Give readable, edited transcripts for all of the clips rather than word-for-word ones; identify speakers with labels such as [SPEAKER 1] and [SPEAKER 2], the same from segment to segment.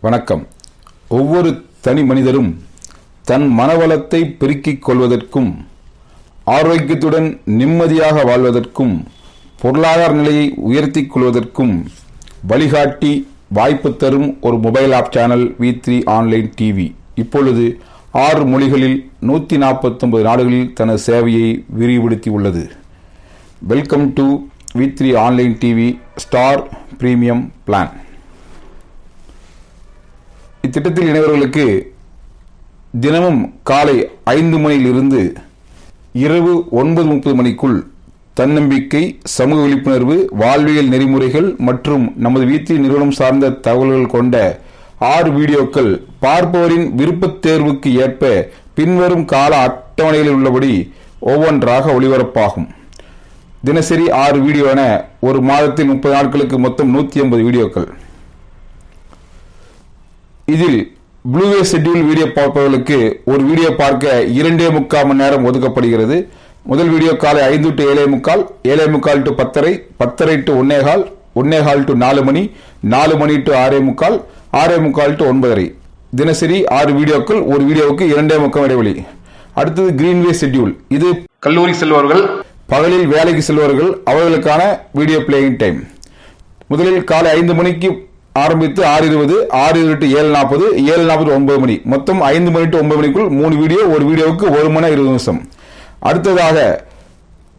[SPEAKER 1] வணக்கம். ஒவ்வொரு தனி மனிதரும் தன் மனவளத்தை பெருக்கிக் கொள்வதற்கும் ஆரோக்கியத்துடன் நிம்மதியாக வாழ்வதற்கும் பொருளாதார நிலையை உயர்த்திக் கொள்வதற்கும் வழிகாட்டி வாய்ப்பு தரும் ஒரு mobile app channel V3 online TV இப்பொழுது 6 மொழிகளில் 149 நாடுகளில் தனது சேவையை விரிவுபடுத்தி உள்ளது. Welcome to V3 online TV star premium plan. இத்திட்டத்தில் இணைவர்களுக்கு தினமும் காலை 5 மணியிலிருந்து இரவு 9:30 மணிக்குள் தன்னம்பிக்கை, சமூக விழிப்புணர்வு, வாழ்வியல் நெறிமுறைகள் மற்றும் நமது V3 நிறுவனம் சார்ந்த தகவல்கள் கொண்ட 6 வீடியோக்கள் பார்ப்பவரின் விருப்பத் தேர்வுக்கு ஏற்ப பின்வரும் கால அட்டவணையில் உள்ளபடி ஒவ்வொன்றாக ஒளிபரப்பாகும். தினசரி 6 வீடியோ என ஒரு மாதத்தில் 30 நாட்களுக்கு மொத்தம் 180 வீடியோக்கள். இதில் ப்ளூவே ஷெட்யூல் வீடியோ பார்ப்பவர்களுக்கு ஒரு வீடியோ பார்க்க 2.25 மணி நேரம் ஒதுக்கப்படுகிறது. முதல் வீடியோ காலை 5 to 7:45, 7:45 to 10:30, 10:30 to 1:15, 1:15 to 4 money, 4 money to 6:45, 6:45 to 9:30. தினசரி 6 வீடியோக்கள், ஒரு வீடியோவுக்கு 2.25 இடைவெளி. அடுத்தது கிரீன்வே ஷெட்யூல். இது கல்லூரி செல்பவர்கள், பகலில் வேலைக்கு செல்பவர்கள் அவர்களுக்கான வீடியோ பிளேயிங் டைம். முதலில் காலை 5 மணிக்கு ஆரம்பித்து 6:20, 6:20 to 7:40, 7:40 to 9 மணி, மொத்தம் 5 மணி to 9 மணிக்குள் 3 வீடியோ, ஒரு வீடியோவுக்கு 1 மணி 20 நிமிஷம். அடுத்ததாக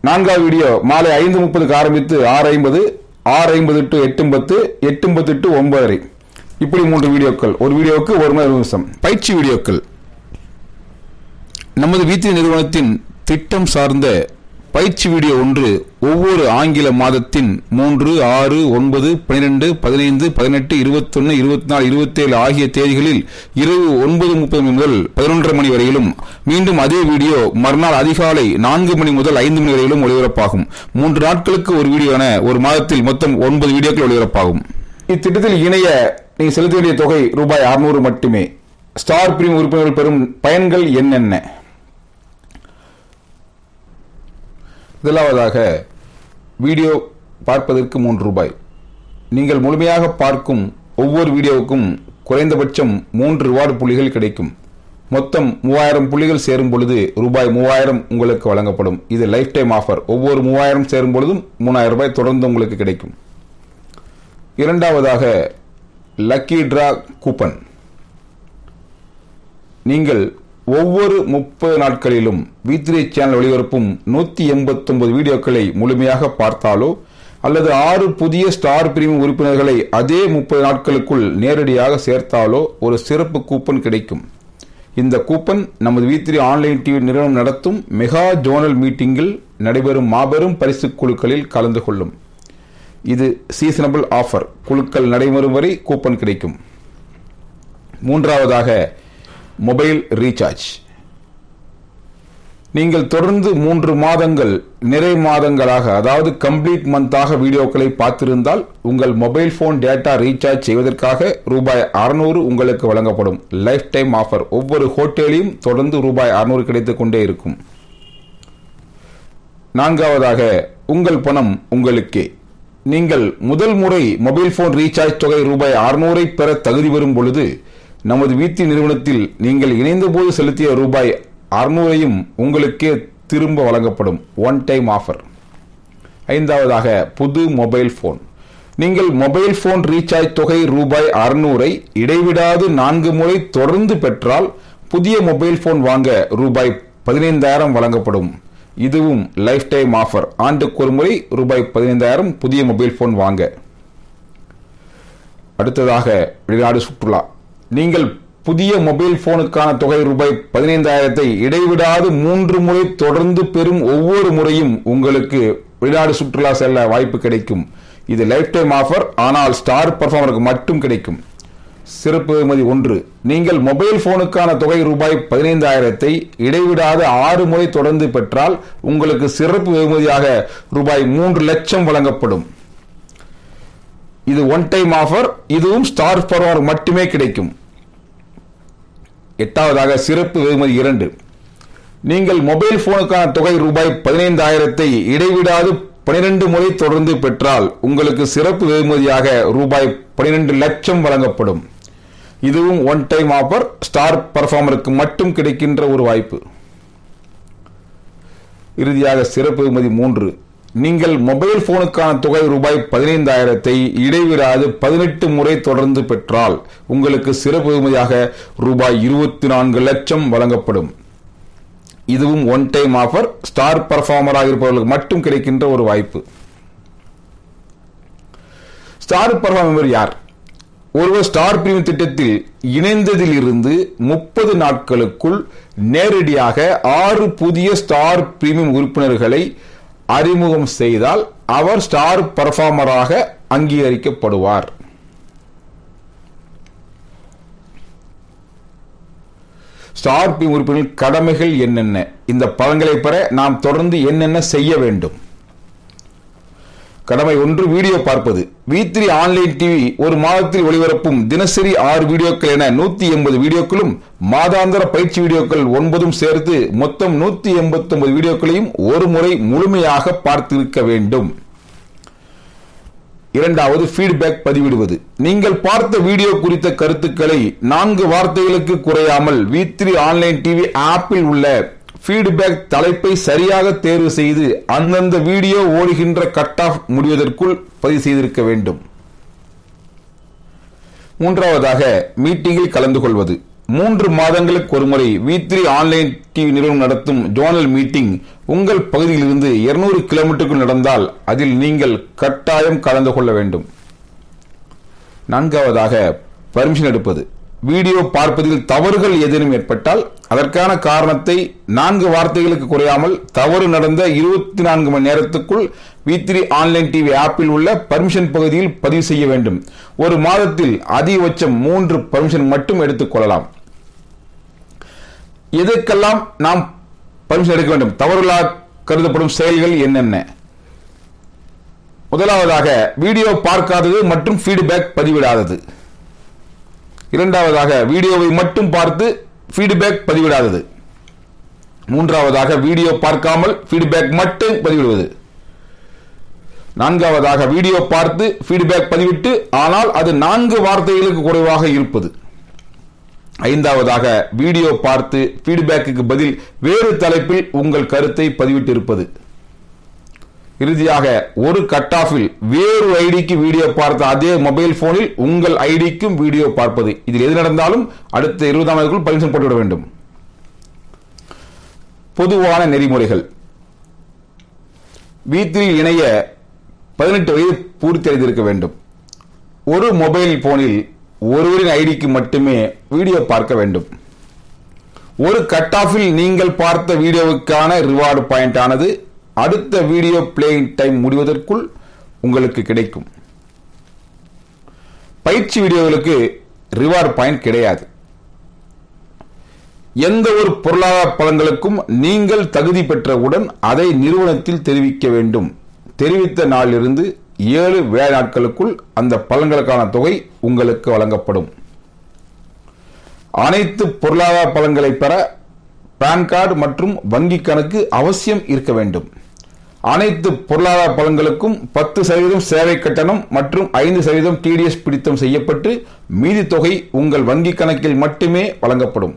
[SPEAKER 1] 4வது வீடியோ மாலை 5:30க்கு ஆரம்பித்து 6:50, 6:50 to 8:10, 8:10 to 9:30. இப்படி 3 வீடியோக்கள், ஒரு வீடியோவுக்கு 1 மணி 20 நிமிஷம். பயிற்சி வீடியோக்கள். நமது V3 நிறுவனத்தின் திட்டம் சார்ந்த பயிற்சி வீடியோ ஒன்று ஒவ்வொரு ஆங்கில மாதத்தின் 3, 6, 9, 12, 15, 18, 21, 24, 27 ஆகிய தேதிகளில் இரவு 9:30 முதல் 11:30 மணி வரையிலும், மீண்டும் அதே வீடியோ மறுநாள் அதிகாலை 4 மணி முதல் 5 மணி வரையிலும் ஒளிபரப்பாகும். 3 நாட்களுக்கு ஒரு வீடியோ என ஒரு மாதத்தில் மொத்தம் 9 வீடியோக்கள் ஒளிபரப்பாகும். இத்திட்டத்தில் இணைய நீங்கள் செலுத்த வேண்டிய தொகை ரூபாய் 600 மட்டுமே. ஸ்டார் பிரீமியம் உறுப்பினர்கள் பெறும் பயன்கள் என்னென்ன? முதலாவதாக வீடியோ பார்ப்பதற்கு 3 ரூபாய். நீங்கள் முழுமையாக பார்க்கும் ஒவ்வொரு வீடியோவுக்கும் குறைந்தபட்சம் 3 ரிவார்டு புள்ளிகள் கிடைக்கும். மொத்தம் 3000 புள்ளிகள் சேரும் பொழுது ரூபாய் 3000 உங்களுக்கு வழங்கப்படும். இது லைஃப் டைம் ஆஃபர். ஒவ்வொரு 3000 சேரும் பொழுதும் 3000 ரூபாய் தொடர்ந்து உங்களுக்கு கிடைக்கும். இரண்டாவதாக லக்கி டிரா கூப்பன். நீங்கள் ஒவ்வொரு 30 நாட்களிலும் V3 சேனல் ஒளிபரப்பும் 189 வீடியோக்களை முழுமையாக பார்த்தாலோ அல்லது 6 புதிய ஸ்டார் பிரீமியம் உறுப்பினர்களை அதே 30 நாட்களுக்குள் நேரடியாக சேர்த்தாலோ ஒரு சிறப்பு கூப்பன் கிடைக்கும். இந்த கூப்பன் நமது V3 ஆன்லைன் டிவி நிறுவனம் நடத்தும் மெகா ஜோனல் மீட்டிங்கில் நடைபெறும் மாபெரும் பரிசு குழுக்களில் கலந்து கொள்ளும். இது சீசனபிள் ஆஃபர். குழுக்கள் நடைபெறும் வரை கூப்பன் கிடைக்கும். மூன்றாவதாக மொபைல் ரீசார்ஜ். நீங்கள் தொடர்ந்து 3 மாதங்கள் நிறை மாதங்களாக, அதாவது கம்ப்ளீட் மந்தாக வீடியோக்களை பார்த்திருந்தால் உங்கள் மொபைல் போன் டேட்டா ரீசார்ஜ் செய்வதற்காக ரூபாய் 600 உங்களுக்கு வழங்கப்படும். Life time offer. ஒவ்வொரு ஹோட்டலையும் தொடர்ந்து ரூபாய் 600 கிடைத்துக் கொண்டே இருக்கும். நான்காவதாக உங்கள் பணம் உங்களுக்கே. நீங்கள் முதல் முறை மொபைல் போன் ரீசார்ஜ் தொகை ரூபாய் 600 பெற தகுதி பெறும் பொழுது நமது V3 நிறுவனத்தில் நீங்கள் இணைந்த போது செலுத்திய ரூபாய் 600 உங்களுக்கே திரும்ப வழங்கப்படும். One time offer. ஐந்தாவதாக புது மொபைல் போன். நீங்கள் மொபைல் போன் ரீசார்ஜ் தொகை ரூபாய் 600 இடைவிடாது 4 முறை தொடர்ந்து பெற்றால் புதிய மொபைல் போன் வாங்க ரூபாய் 15,000 வழங்கப்படும். இதுவும் லைஃப் டைம் ஆஃபர். ஆண்டுக்கு ஒரு முறை ரூபாய் 15,000 புதிய மொபைல் போன் வாங்க. அடுத்ததாக வெளிநாடு சுற்றுலா. நீங்கள் புதிய மொபைல் போனுக்கான தொகை ரூபாய் 15,000 இடைவிடாது 3 முறை தொடர்ந்து பெறும் ஒவ்வொரு முறையும் உங்களுக்கு வெளிநாடு சுற்றுலா செல்ல வாய்ப்பு கிடைக்கும். இது லைஃப் டைம் ஆஃபர். ஆனால் ஸ்டார் பர்ஃபார்மருக்கு மட்டும் கிடைக்கும். சிறப்பு வெகுமதி 1. நீங்கள் மொபைல் போனுக்கான தொகை ரூபாய் 15,000 இடைவிடாத 6 முறை தொடர்ந்து பெற்றால் உங்களுக்கு சிறப்பு வெகுமதியாக ரூபாய் 3 லட்சம் வழங்கப்படும். இது ஒன் டைம் ஆஃபர். இதுவும் ஸ்டார் பர்ஃபார்மர் மட்டுமே கிடைக்கும். எட்டாவதாக சிறப்பு வெகுமதி 2. நீங்கள் மொபைல் போனுக்கான தொகை ரூபாய் 15,000 இடைவிடாது 12 முறை தொடர்ந்து பெற்றால் உங்களுக்கு சிறப்பு வெகுமதியாக ரூபாய் 12 லட்சம் வழங்கப்படும். இதுவும் ஒன் டைம் ஆஃபர், ஸ்டார் பர்ஃபார்மருக்கு மட்டும் கிடைக்கின்ற ஒரு வாய்ப்பு. இறுதியாக சிறப்பு வெகுமதி 3. நீங்கள் மொபைல் போனுக்கான தொகை ரூபாய் 15,000 இடைவிடாது 18 முறை தொடர்ந்து பெற்றால் உங்களுக்கு சிறப்பு வெகுமதியாக ரூபாய் 24 லட்சம் வழங்கப்படும். இதுவும் ஒன் டைம் ஆஃபர், ஸ்டார் பர்ஃபார்மராக இருப்பவர்களுக்கு மட்டும் கிடைக்கின்ற ஒரு வாய்ப்பு. ஸ்டார் பர்ஃபார்மர் யார்? ஒருவர் ஸ்டார் பிரீமியம் திட்டத்தில் இணைந்ததில் இருந்து 30 நாட்களுக்குள் நேரடியாக 6 புதிய ஸ்டார் பிரீமியம் உறுப்பினர்களை அறிமுகம் செய்தால் அவர் ஸ்டார் பர்ஃபார்மராக அங்கீகரிக்கப்படுவார். ஸ்டார் பிரீமியம் உறுப்பினர்கள் கடமைகள் என்னென்ன? இந்த பலன்களை பெற நாம் தொடர்ந்து என்னென்ன செய்ய வேண்டும்? கடமை 1, வீடியோ பார்ப்பது. V3 ஆன்லைன் டிவி ஒரு மாதத்தில் ஒளிபரப்பும் தினசரி 6 வீடியோக்கள் என 180 வீடியோக்களும் மாதாந்திர பயிற்சி வீடியோக்கள் 9 சேர்த்து மொத்தம் 189 வீடியோக்களையும் ஒரு முறை முழுமையாக பார்த்திருக்க வேண்டும். 2வது, ஃபீட்பேக் பதிவிடுவது. நீங்கள் பார்த்த வீடியோ குறித்த கருத்துக்களை 4 வார்த்தைகளுக்கு குறையாமல் V3 ஆன்லைன் டிவி ஆப்பில் உள்ள ஃபீட்பேக் தலைப்பை சரியாக தேர்வு செய்து அந்தந்த வீடியோ ஓடுகின்ற கட் ஆஃப் முடிவதற்குள் பதிவு செய்திருக்க வேண்டும். 3வதாக, மீட்டிங்கில் கலந்து கொள்வது. 3 மாதங்களுக்கு ஒருமுறை V3 ஆன்லைன் டிவி நிறுவனம் நடத்தும் ஜோனல் மீட்டிங் உங்கள் பகுதியிலிருந்து 200 கிலோமீட்டருக்குள் நடந்தால் அதில் நீங்கள் கட்டாயம் கலந்து கொள்ள வேண்டும். 4வதாக, பர்மிஷன் எடுப்பது. வீடியோ பார்ப்பதில் தவறுகள் ஏதேனும் ஏற்பட்டால் அதற்கான காரணத்தை 4 வார்த்தைகளுக்கு குறையாமல் தவறு நடந்த 24 மணி நேரத்துக்குள் V3 ஆன்லைன் டிவி ஆப்பில் உள்ள பர்மிஷன் பகுதியில் பதிவு செய்ய வேண்டும். ஒரு மாதத்தில் அதிகபட்சம் 3 பர்மிஷன் மட்டும் எடுத்துக் கொள்ளலாம். எதற்கெல்லாம் நாம் பர்மிஷன் எடுக்க வேண்டும்? தவறுகளாக கருதப்படும் செயல்கள் என்னென்ன? முதலாவதாக, வீடியோ பார்க்காதது மற்றும் ஃபீட்பேக் பதிவிடாதது. 2வதாக, வீடியோவை மட்டும் பார்த்து ஃபீட்பேக் பதிவிடாதது. 3வதாக, வீடியோ பார்க்காமல் ஃபீட்பேக் மட்டும் பதிவிடுவது. 4வதாக, வீடியோ பார்த்து ஃபீட்பேக் பதிவிட்டு ஆனால் அது 4 வார்த்தைகளுக்கு குறைவாக இருப்பது. 5வதாக, வீடியோ பார்த்து ஃபீட்பேக்கு பதில் வேறு தலைப்பில் உங்கள் கருத்தை பதிவிட்டு இருப்பது. இறுதியாக, ஒரு கட் ஆஃபில் வேறு ஐடிக்கு வீடியோ பார்த்த அதே மொபைல் போனில் உங்கள் ஐடிக்கும் வீடியோ பார்ப்பது. இதில் எது நடந்தாலும் அடுத்த 20 நாட்களுக்குள் பர்மிஷன் போட்டுவிட வேண்டும். பொதுவான நெறிமுறைகள். V3 இணைய 18 வயது பூர்த்தி அடைந்திருக்க வேண்டும். ஒரு மொபைல் போனில் ஒருவரின் ஐடிக்கு மட்டுமே வீடியோ பார்க்க வேண்டும். ஒரு கட் ஆஃபில் நீங்கள் பார்த்த வீடியோவுக்கான ரிவார்டு பாயிண்ட் ஆனது அடுத்த வீடியோ பிளேயிங் டைம் முடிவதற்குள் உங்களுக்கு கிடைக்கும். பயிற்சி வீடியோகளுக்கு ரிவார்டு பாயிண்ட் கிடையாது. எந்த ஒரு பொருளாதார பலன்களுக்கும் நீங்கள் தகுதி பெற்றவுடன் அதை நிறுவனத்தில் தெரிவிக்க வேண்டும். தெரிவித்த நாளிலிருந்து 7 வேலை நாட்களுக்குள் அந்த பலன்களுக்கான தொகை உங்களுக்கு வழங்கப்படும். அனைத்து பொருளாதார பலன்களை பெற பான் கார்டு மற்றும் வங்கி கணக்கு அவசியம் இருக்க வேண்டும். அனைத்து பொருளாதார பலன்களுக்கும் 10% சேவை கட்டணம் மற்றும் 5% TDS பிடித்தம் செய்யப்பட்டு மீதி தொகை உங்கள் வங்கி கணக்கில் மட்டுமே வழங்கப்படும்.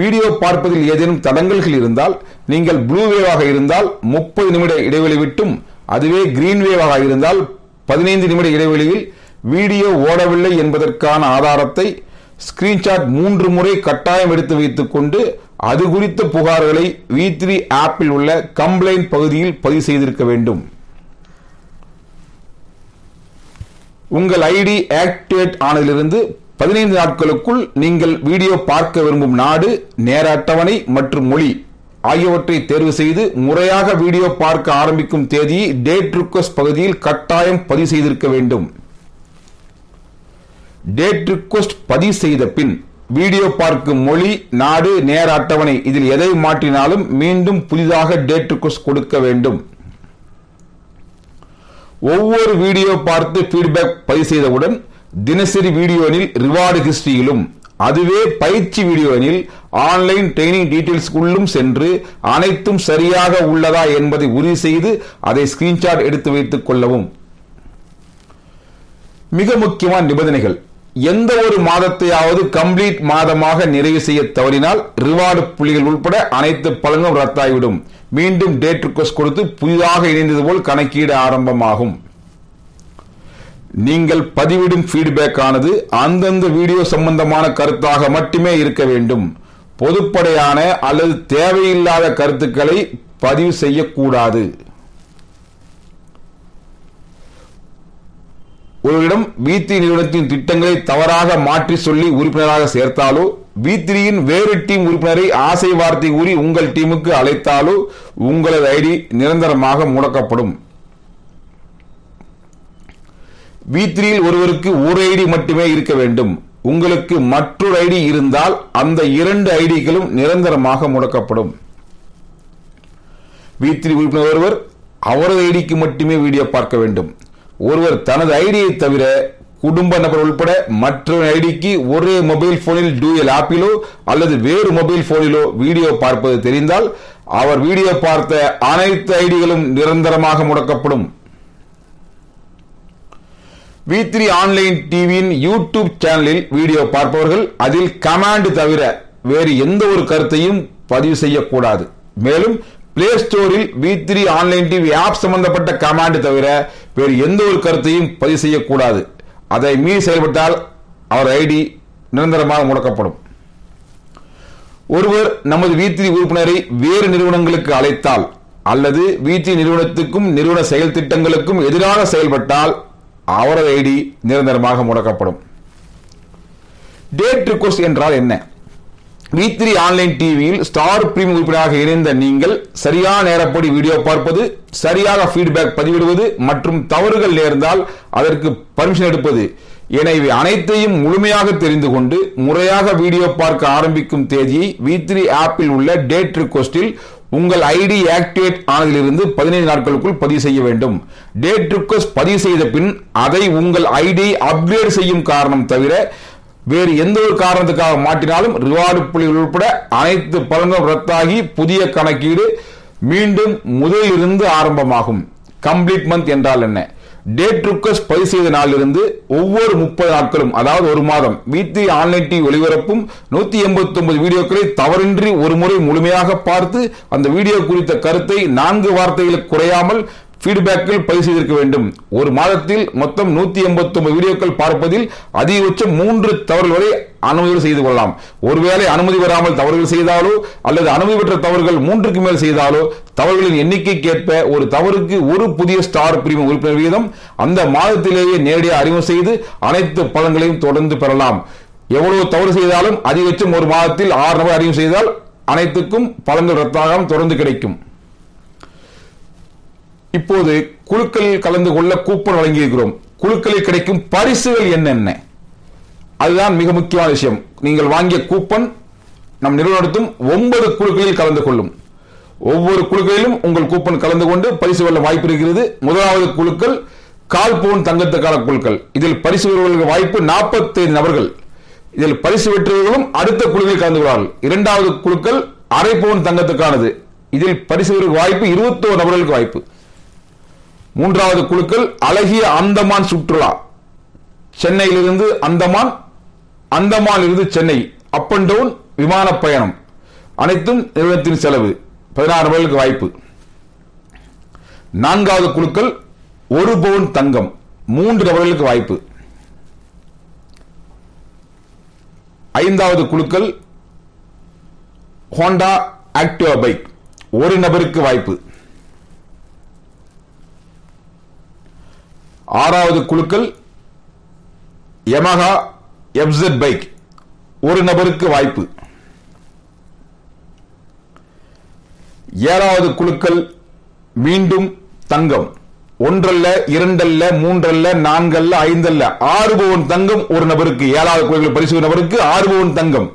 [SPEAKER 1] வீடியோ பார்ப்பதில் ஏதேனும் தடங்கல்கள் இருந்தால் நீங்கள் ப்ளூ வேவாக இருந்தால் 30 நிமிட இடைவெளி விட்டும், அதுவே கிரீன் வேவாக இருந்தால் 15 நிமிட இடைவெளியில் வீடியோ ஓடவில்லை என்பதற்கான ஆதாரத்தை ஸ்கிரீன்ஷாட் 3 முறை கட்டாயம் எடுத்து வைத்துக் கொண்டு அது குறித்த புகார்களை V3 ஆப்பில் உள்ள கம்ப்ளைண்ட் பகுதியில் பதிவு செய்திருக்க வேண்டும். உங்கள் ஐடி ஆக்டிவேட் ஆனதிலிருந்து 15 நாட்களுக்குள் நீங்கள் வீடியோ பார்க்க விரும்பும் நாடு, நேர அட்டவணை மற்றும் மொழி ஆகியவற்றை தேர்வு செய்து முறையாக வீடியோ பார்க்க ஆரம்பிக்கும் தேதியை டேட் ரிக்வெஸ்ட் பகுதியில் கட்டாயம் பதிவு செய்திருக்க வேண்டும். டேட் ரிக்வெஸ்ட் பதிவு செய்த பின் வீடியோ பார்க்கும் மொழி, நாடு, நேர அட்டவணை இதில் எதை மாற்றினாலும் மீண்டும் புதிதாக டேட் ரிக்வெஸ்ட் கொடுக்க வேண்டும். ஒவ்வொரு வீடியோ பார்த்து ஃபீட்பேக் பதிவு செய்தவுடன் தினசரி வீடியோனில் ரிவார்டு ஹிஸ்டரியிலும், அதுவே பயிற்சி வீடியோனில் ஆன்லைன் ட்ரைனிங் டீடைல்ஸ் உள்ளும் சென்று அனைத்தும் சரியாக உள்ளதா என்பதை உறுதி செய்து அதை ஸ்கிரீன்ஷாட் எடுத்து வைத்துக் கொள்ளவும். மிக முக்கியமான நிபந்தனைகள். எந்த ஒரு மாதத்தையாவது கம்ப்ளீட் மாதமாக நிறைவு செய்ய தவறினால் ரிவார்டு புள்ளிகள் உட்பட அனைத்து பலன்களும் ரத்தாகிவிடும். மீண்டும் டேட் ரிக்வெஸ்ட் கொடுத்து புதிதாக இணைந்தது போல் கணக்கீடு ஆரம்பமாகும். நீங்கள் பதிவிடும் ஃபீட்பேக் ஆனது அந்தந்த வீடியோ சம்பந்தமான கருத்தாக மட்டுமே இருக்க வேண்டும். பொதுப்படையான அல்லது தேவையில்லாத கருத்துக்களை பதிவு செய்யக்கூடாது. ஒருவரிடம் V3 நிறுவனத்தின் திட்டங்களை தவறாக மாற்றி சொல்லி உறுப்பினராக சேர்த்தாலோ, V3யின் வேறு டீம் உறுப்பினரை ஆசை வார்த்தை கூறி உங்கள் டீமுக்கு அழைத்தாலோ உங்களது ஐடி நிரந்தரமாக முடக்கப்படும். V3யில் ஒருவருக்கு ஒரு ஐடி மட்டுமே இருக்க வேண்டும். உங்களுக்கு மற்றொரு ஐடி இருந்தால் அந்த 2 ஐடிகளும் நிரந்தரமாக முடக்கப்படும். V3 உறுப்பினர் ஒருவர் அவரது ஐடிக்கு மட்டுமே வீடியோ பார்க்க வேண்டும். ஒருவர் தனது ஐடியை தவிர குடும்ப நபர் உட்பட மற்றொரு ஐடிக்கு ஒரே மொபைல் போனில் டூயல் ஆப்பிலோ அல்லது வேறு மொபைல் போனிலோ வீடியோ பார்ப்பது தெரிந்தால் அவர் வீடியோ பார்த்த அனைத்து ஐடிகளும் நிரந்தரமாக முடக்கப்படும். V3 ஆன்லைன் டிவியின் யூடியூப் சேனலில் வீடியோ பார்ப்பவர்கள் அதில் கமாண்ட் தவிர வேறு எந்த ஒரு கருத்தையும் பதிவு செய்யக்கூடாது. மேலும் பிளே ஸ்டோரில் V3 ஆன்லைன் டிவி ஆப் சம்பந்தப்பட்ட கமாண்ட் தவிர வேறு எந்த ஒரு கருத்தையும் பதிவு செய்யக்கூடாது. அதை மீறி செயல்பட்டால் அவர் ஐடி நிரந்தரமாக முடக்கப்படும். ஒருவர் நமது V3 உறுப்பினரை வேறு நிறுவனங்களுக்கு அழைத்தால் அல்லது V3 நிறுவனத்துக்கும் நிறுவன செயல் திட்டங்களுக்கும் எதிராக செயல்பட்டால் அவரது ஐடி நிரந்தரமாக முடக்கப்படும். டேட் ரிக்வெஸ்ட் என்றால் என்ன? V3 ஆன்லைன் டிவியில் ஸ்டார் பிரீமியம் உறுப்பினராக இணைந்த நீங்கள் சரியான நேரப்படி வீடியோ பார்ப்பது, சரியாக ஃபீட்பேக் பதிவிடுவது மற்றும் தவறுகள் நேர்ந்தால் அதற்கு பர்மிஷன் எடுப்பது என இவை அனைத்தையும் முழுமையாக தெரிந்து கொண்டு முறையாக வீடியோ பார்க்க ஆரம்பிக்கும் தேதியை V3 ஆப்பில் உள்ள டேட் ரிக்வெஸ்டில் உங்கள் ஐடி ஆக்டிவேட் ஆனதிலிருந்து 15 நாட்களுக்குள் பதிவு செய்ய வேண்டும். டேட் ரிக்வெஸ்ட் பதிவு செய்த பின் அதை உங்கள் ஐடியை அப்கிரேட் செய்யும் காரணம் தவிர வேறு எந்த ஒரு காரணத்துக்காக மாற்றினாலும் ரிவார்டு புள்ளிகள் உட்பட அனைத்து பலன்களும் ரத்தாகி புதிய கணக்கீடு மீண்டும் முதலிலிருந்து ஆரம்பமாகும். கம்ப்ளீட் மந்த் என்றால் என்ன? டேட் ரிக்வெஸ்ட் பதிவு செய்த நாளிலிருந்து ஒவ்வொரு 30 நாட்களும், அதாவது ஒரு மாதம், V3 ஆன்லைன் டிவி ஒளிபரப்பும் 189 வீடியோக்களை தவறின்றி ஒரு முறை முழுமையாக பார்த்து அந்த வீடியோ குறித்த கருத்தை 4 வார்த்தைகளுக்கு குறையாமல் ஃபீட்பேக்கில் பதிவு செய்திருக்க வேண்டும். ஒரு மாதத்தில் மொத்தம் 189 வீடியோக்கள் பார்ப்பதில் அதிகபட்சம் 3 தவறுகள் வரை அனுமதி செய்து கொள்ளலாம். ஒருவேளை அனுமதி பெறாமல் தவறுகள் செய்தாலோ அல்லது அனுமதி பெற்ற தவறுகள் 3க்கு மேல் செய்தாலோ தவறுகளின் எண்ணிக்கைக்கேற்ப ஒரு தவறுக்கு ஒரு புதிய ஸ்டார் பிரீமியம் உறுப்பினர் வீதம் அந்த மாதத்திலேயே நேரடியாக அறிமுகம் செய்து அனைத்து பலன்களையும் தொடர்ந்து பெறலாம். எவ்வளவு தவறு செய்தாலும் அதிகபட்சம் ஒரு மாதத்தில் 6 நபர் அறிமுகம் செய்தால் அனைத்துக்கும் பலன்கள் ரத்தாகாமல் தொடர்ந்து கிடைக்கும். இப்போது குழுக்களில் கலந்து கொள்ள கூப்பன் வழங்கியிருக்கிறோம். குழுக்களில் கிடைக்கும் பரிசுகள் என்னென்ன? அதுதான் மிக முக்கியமான விஷயம். நீங்கள் வாங்கிய கூப்பன் நம் நிறுவனத்தும் 9 குழுக்களில் கலந்து கொள்ளும். ஒவ்வொரு குழுக்களிலும் உங்கள் கூப்பன் கலந்து கொண்டு பரிசு வெல்ல வாய்ப்பு இருக்கிறது. முதலாவது குழுக்கள் 1/4 பவுன் தங்கத்துக்கான குழுக்கள். இதில் பரிசு பெறுவதற்கு வாய்ப்பு 45 நபர்கள். இதில் பரிசு வெற்றவர்களும் அடுத்த குழுவில் கலந்து கொள்வார்கள். இரண்டாவது குழுக்கள் 1/2 பவுன் தங்கத்துக்கானது. இதில் பரிசு பெறுவதற்கு வாய்ப்பு 21 நபர்களுக்கு வாய்ப்பு. மூன்றாவது குழுக்கள் அழகிய அந்தமான் சுற்றுலா, சென்னையிலிருந்து அந்தமான், அந்தமானிலிருந்து சென்னை அப் அண்ட் டவுன் விமான பயணம், அனைத்தும் நிறுவனத்தின் செலவு, 16 நபர்களுக்கு வாய்ப்பு. நான்காவது குழுக்கள் 1 பவுன் தங்கம், 3 நபர்களுக்கு வாய்ப்பு. ஐந்தாவது குழுக்கள் ஹோண்டா ஆக்டிவா பைக், 1 நபருக்கு வாய்ப்பு. ஆறாவது குழுக்கள் யமஹா FZ பைக், 1 நபருக்கு வாய்ப்பு. ஏழாவது குழுக்கள் மீண்டும் தங்கம், 1 அல்ல 2 அல்ல 3 அல்ல 4 அல்ல 5 அல்ல 6 பவுன் தங்கம் 1 நபருக்கு. ஏழாவது குழுக்கள் பரிசு நபருக்கு 6 பவுன் தங்கம்.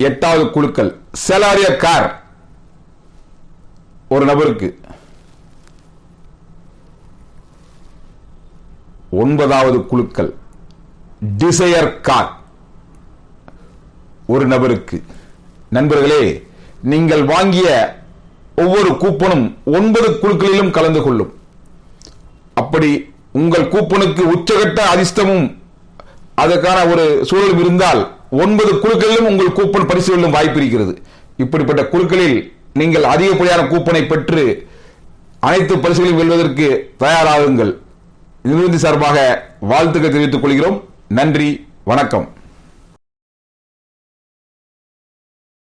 [SPEAKER 1] எட்டாவது குழுக்கள் செலாரியா கார், 1 நபருக்கு. 9வது குழுக்கள் டிசையர் கார், 1 நபருக்கு. நண்பர்களே, நீங்கள் வாங்கிய ஒவ்வொரு கூப்பனும் 9 குழுக்களிலும் கலந்து கொள்ளும். அப்படி உங்கள் கூப்பனுக்கு உச்சகட்ட அதிர்ஷ்டமும் அதற்கான ஒரு சூழலும் இருந்தால் 9 குழுக்களிலும் உங்கள் கூப்பன் பரிசு வெல்லும் வாய்ப்பு இருக்கிறது. இப்படிப்பட்ட குழுக்களில் நீங்கள் அதிகப்படியான கூப்பனை பெற்று அனைத்து பரிசுகளையும் வெல்வதற்கு தயாராகுங்கள். நிறுவனத்தின் சார்பாக வாழ்த்துக்கள் தெரிவித்துக் கொள்கிறோம். நன்றி, வணக்கம்.